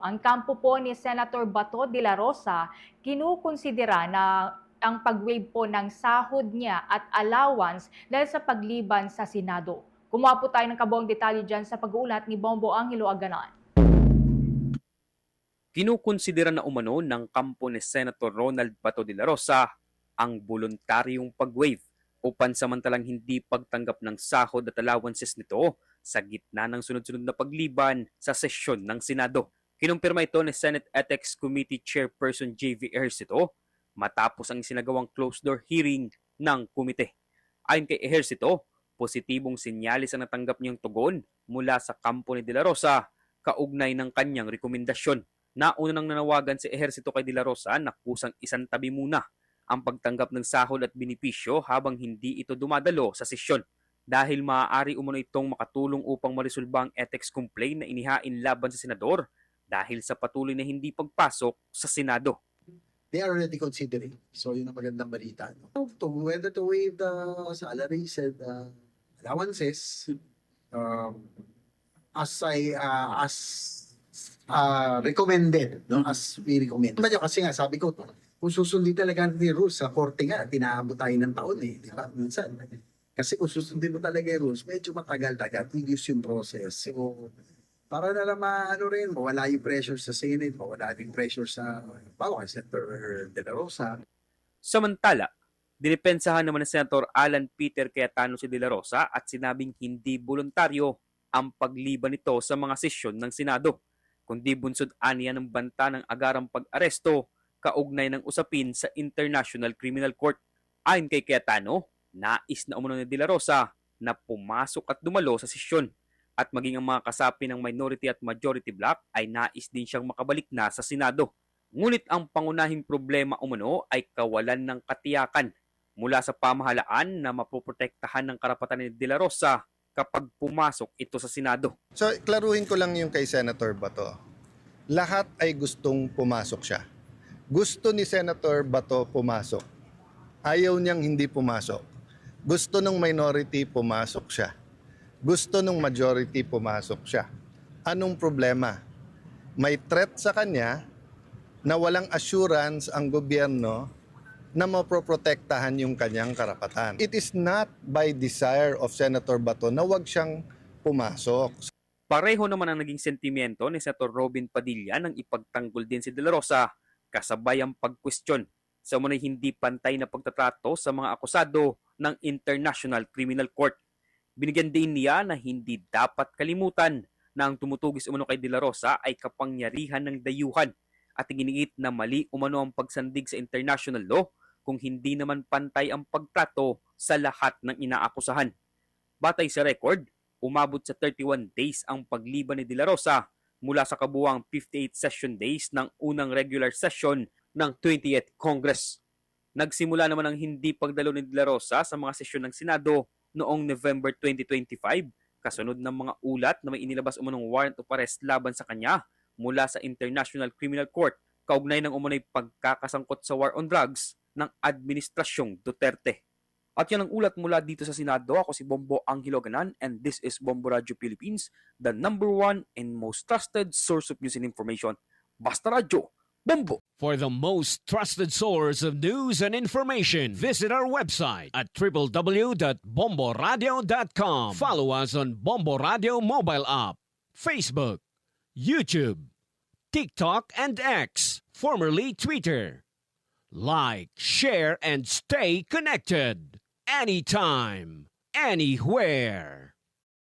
Ang kampo po ni Senator Bato de la Rosa, kinukonsidera na ang pag-waive po ng sahod niya at allowance dahil sa pagliban sa Senado. Kumuha po tayo ng kabuang detalye dyan sa pag-uulat ni Bombo Angelo Aganon. Kinukonsidera na umano ng kampo ni Senator Ronald Bato de la Rosa ang voluntaryong pag-waive o pansamantalang hindi pagtanggap ng sahod at allowances nito sa gitna ng sunod-sunod na pagliban sa sesyon ng Senado. Kinumpirma ito ni Senate Ethics Committee Chairperson J.V. Ejercito matapos ang isinagawang closed-door hearing ng komite. Ayon kay Ejercito, positibong sinyalis ang natanggap niyang tugon mula sa kampo ni De La Rosa kaugnay ng kanyang rekomendasyon. Nauna nang nanawagan si Ejercito kay De La Rosa na kusang isantabi muna ang pagtanggap ng sahod at benepisyo habang hindi ito dumadalo sa sesyon dahil maaari umano itong makatulong upang marisolba ang ethics complaint na inihain laban sa senador dahil sa patuloy na hindi pagpasok sa Senado. They are already considering. So, yun ang magandang balita. No? Whether to waive the salaries and allowances, as recommended, no? As we recommend. Kasi nga, sabi ko, kung susundin talaga ng rules sa korte nga, tinaabot tayo ng taon eh, di ba? Minsan. Kasi kung susundin mo talaga yung rules, medyo matagal-tagal, tedious yung process. So, para na naman, mawala yung pressure sa Senate, mawala yung pressure sa, kay Senator De La Rosa. Samantala, dinipensahan naman ni Senator Alan Peter Cayetano si De La Rosa at sinabing hindi voluntaryo ang pagliban nito sa mga sesyon ng Senado, kundi bunsod aniya ng banta ng agarang pag-aresto kaugnay ng usapin sa International Criminal Court. Ayon kay Cayetano, nais na umano ni De La Rosa na pumasok at dumalo sa sesyon at maging ang mga kasapi ng minority at majority bloc ay nais din siyang makabalik na sa Senado. Ngunit ang pangunahing problema umano ay kawalan ng katiyakan mula sa pamahalaan na mapoprotektahan ng karapatan ni De La Rosa kapag pumasok ito sa Senado. So, klaruhin ko lang yung kay Senator Bato. Lahat ay gustong pumasok siya. Gusto ni Senator Bato pumasok. Ayaw niyang hindi pumasok. Gusto ng minority pumasok siya. Gusto ng majority pumasok siya. Anong problema? May threat sa kanya na walang assurance ang gobyerno na mapoprotektahan yung kanyang karapatan. It is not by desire of Senator Bato na wag siyang pumasok. Pareho naman ang naging sentimiento ni Senator Robin Padilla nang ipagtanggol din si De La Rosa kasabay ang pagkwestiyon sa umunay hindi pantay na pagtatrato sa mga akusado ng International Criminal Court. Binigyan din niya na hindi dapat kalimutan na ang tumutugis umano kay De La Rosa ay kapangyarihan ng dayuhan at iginiit na mali umano ang pagsandig sa international law kung hindi naman pantay ang pagtrato sa lahat ng inaakusahan. Batay sa record, umabot sa 31 days ang pagliban ni De La Rosa mula sa kabuuang 58 session days ng unang regular session ng 20th Congress. Nagsimula naman ang hindi pagdalo ni De La Rosa sa mga sesyon ng Senado noong November 2025, kasunod ng mga ulat na may inilabas umanong warrant of arrest laban sa kanya mula sa International Criminal Court kaugnay ng umunay pagkakasangkot sa war on drugs ng Administrasyong Duterte. At yan ang ulat mula dito sa Senado. Ako si Bombo Angelo Aganon and this is Bombo Radio Philippines, the #1 and most trusted source of news and information. Basta Radio, Bombo! For the most trusted source of news and information, visit our website at www.bomboradio.com. Follow us on Bombo Radio mobile app, Facebook, YouTube, TikTok, and X, formerly Twitter. Like, share, and stay connected. Anytime, anywhere.